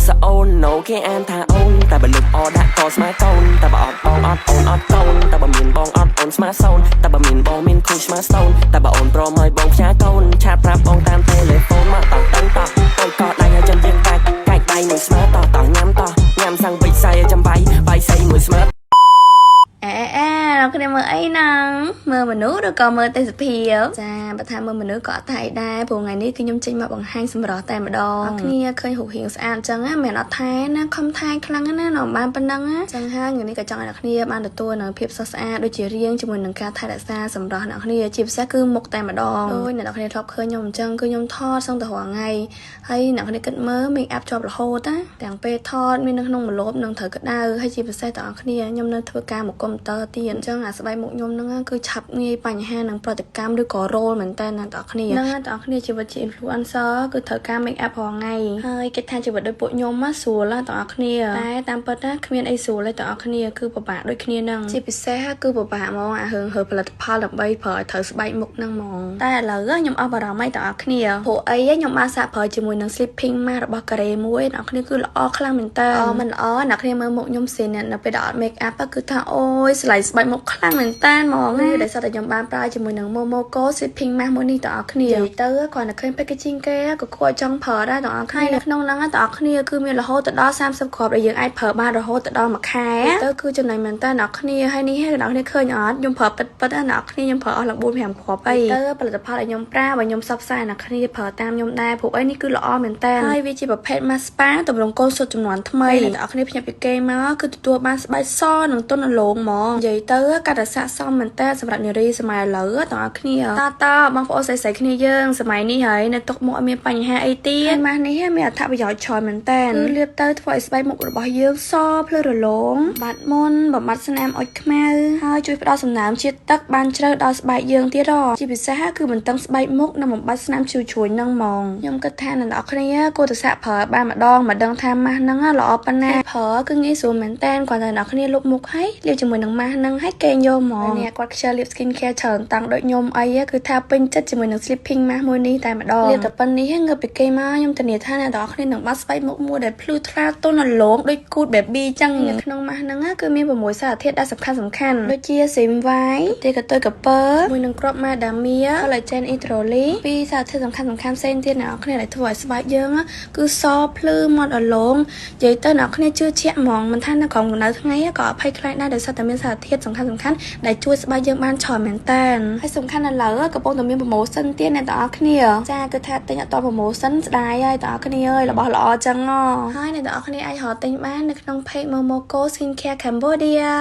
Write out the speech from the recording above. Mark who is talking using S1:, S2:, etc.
S1: สะโอนโนแค่อ่านท่าโอนแต่บรรลุออดะก็สมาร์ทโฟนแต่บ่ออดบองออดโอนออดโกนแต่บ่มินบองออดโอนสมาร์ทโฟนแต่บ่มินบองมินคูสมาร์ทโฟนแต่บ่โอนโปรมอยบองช้าโกนชาปรับบองตามเทเลโฟนมาต่อตั้งต่อต่อยกอดได้ให้จนยืนไก่ใบหนึ่งสมาร์ทต่อย้ำสั่งใบใส่จำใบใส่มือสมาร์ท
S2: เราก็ได้มือไอ้นังมือมนุษย์หรือก็มือเตสเพียวจ้าประธานมือมนุษย์ก็ถ่ายได้พวกไงนี่คือยมจริงมาบังฮังสมรอแต่มาดองนี่เคยหูเหียงสะอาดจังอ่ะแม่เราแท้นะคำไทยครั้งนั้นหนอบ้านปนังอ่ะจังห้างอย่างนี้ก็จังอันนี้บ้านตัวหนังเพียบสะอาดโดยจีเรียงจมูกหนังกาถ่ายแต่ซาสมรอหนังนี้จีบซะคือหมกแต่มาดองโดยหนังนี้ท็อปเคยยมจังคือยมทอดส่งแต่หัวไงให้หนังนี้กิดเมื่อมีแอปจอบละโหดอ่ะแต่งเปทอดมีนังนงมาลบนังเถอก็ได้ให้จีบซะต่อนี้ยมนังทำการหมกกลมเตอร์เตียนจังอ่ะสบายหมกยมนั่งคือฉับงี้ปัญหาหนังโปรติกรรมด้วยก่อโรลเหมือนแต่นั่งต่อគ្នាนั่งต่อគ្នាជីវិតជា influencer គឺត្រូវការ make up រាល់ថ្ងៃហើយកិច្ចថាជីវិតដោយពួកខ្ញុំមកស្រួលដល់ต่อគ្នាតែតាមពិតណាគ្មានអីស្រួលទេต่อគ្នាគឺពិបាកដូចគ្នានឹងជាពិសេសគឺពិបាកហ្មងអារឿងហើផលិតផលដើម្បីប្រើឲ្យត្រូវស្បែកមុខហ្នឹងហ្មងតែឥឡូវខ្ញុំអស់បារម្ភអីต่อគ្នាព្រោះអីខ្ញុំបានសាកប្រើជាមួយនឹង sleeping mask របស់កូរ៉េមួយต่อគ្នាគឺល្អខ្លាំងមែនតើមិនល្អអ្នកគ្នាមើលមុខខ្ញុំសិននៅពេលដែលអត់ make up គឺថាអូយស្លាយស្បែកមុខខ្លាំងមែនតើហ្មងដែលសតតែខ្ញុំបានប្រើជាមួយនឹង Momoko sleeping mask មួយនេះតើអរគ្នានិយាយទៅគ្រាន់តែឃើញ packaging គេក៏គួរឲ្យចង់ប្រើដែរតើអរគ្នានៅក្នុងហ្នឹងតើអរគ្នាគឺមានរហូតដល់30គ្រាប់ដែលយើងអាចប្រើបានរហូតដល់មួយខែទៅគឺចំណេញមែនតើអ្នកគ្នាហើយនេះហើយអ្នកគ្នាឃើញអត់ខ្ញុំប្រើពិតណាអ្នកគ្នាខ្ញុំប្រើអស់ឡើង 4-5 គ្រាប់អីទៅផលិតផលដែលខ្ញុំប្រើបើខ្ញុំសបផ្សាយអ្នកគ្នាប្រើតាមខ្ញុំដែរព្រោះអីនេះគឺល្អមែនតើហើយវាជាប្រភេទ mask spa តម្រង់កូនសុទ្ធចំនួនថ្មីអ្នកគ្នាភ្ញាក់ពីគេមកគឺទទួលបានស្បែកសនិងទន់រលោងហ្មងនិយាយទៅកាត់តែស័ក្តិសមមែនតើសម្រាប់នារីសម័យឥឡូវតើគ្នាតើបងប្អូនស្រីៗគ្នាយើងសម័យនេះហើយនៅទុកមុខអត់មានបញ្ហាអីទៀតម៉ាស់នេះមានអត្ថប្រយោជន៍ច្រើនមែនតើគឺលាបទៅធ្វើឲ្យស្បែកមុខរបស់យើងសភ្លឺរលោងបាត់មុនបំបត្តិស្នាមអុចខ្មៅហើយជួយផ្ដល់សំណើមជាតិទឹកបានជ្រៅដល់ស្បែកយើងទៀតជាពិសេសគឺមិនតឹងស្បែកមុខនិងបំបត្តិស្នាមជ្រួញហ្នឹងហ្មងខ្ញុំគិតថាអ្នកនរគ្នាគួរតែសាកប្រើបានម្ដងមកដឹងថាម៉ាស់ហ្នឹងល្អប៉ុណ្ណាប្រើគឺងាយស្រួលមែនតើគាត់តែអ្នកគ្នាលុបមុខហើយលាបជាមួយនឹងម៉ាស់ហ្នឹងហើយគេយកហ្មងអ្នកគាត់ខ្ជិលលាប skin care ច្រើនតាំងដូចខ្ញុំអីគឺថាពេញចិត្តជាមួយនឹង sleeping mask មួយនេះតែម្ដងលាបតែប៉ុណ្្នេះងើបពីគេមកខ្ញុំធានាថាអ្នកនរគ្នានឹងបាត់ស្បែកមុខមួយដែលភ្លឺថ្លាទន់រលោងដូចគូត baby ចឹងក្នុងម៉ាស់ហ្នឹងគឺមាន6សារធាតុដែលសំខាន់ដូចជាស៊ីមវាយទេកតុយកពើមួយនឹងគ្រាប់ macadamia collagen hydrolyse ពីរសារធាតុសំខាន់ផ្សេងទៀតអ្នកនរគ្នាដែលធ្វើឲ្យស្បែកយើងគឺសភ្លឺមាត់រលោងនិយាយទៅអ្នកនរគ្នាជឿជាក់ហ្មងមិនថានៅក្រោមកម្ដៅថ្ងៃក៏អភ័យខ្លាចដែរដោយសារតែមានសារធាតុសំខាន់ដែលជួយស្បែកយើងបានច្រើនមែនតើហើយសំខាន់ឥឡូវកំពុងតែមាន promotion ទៀតអ្នកទាំងអស់គ្នាចាគឺថាទិញអត់ត promotion ស្ដាយហើយទាំងអស់គ្នាអើយរបស់ល្អចឹងហើយអ្នកទាំងអស់គ្នាអាចរកទិញបាននៅក្នុង page Momoko Skincare Cambodia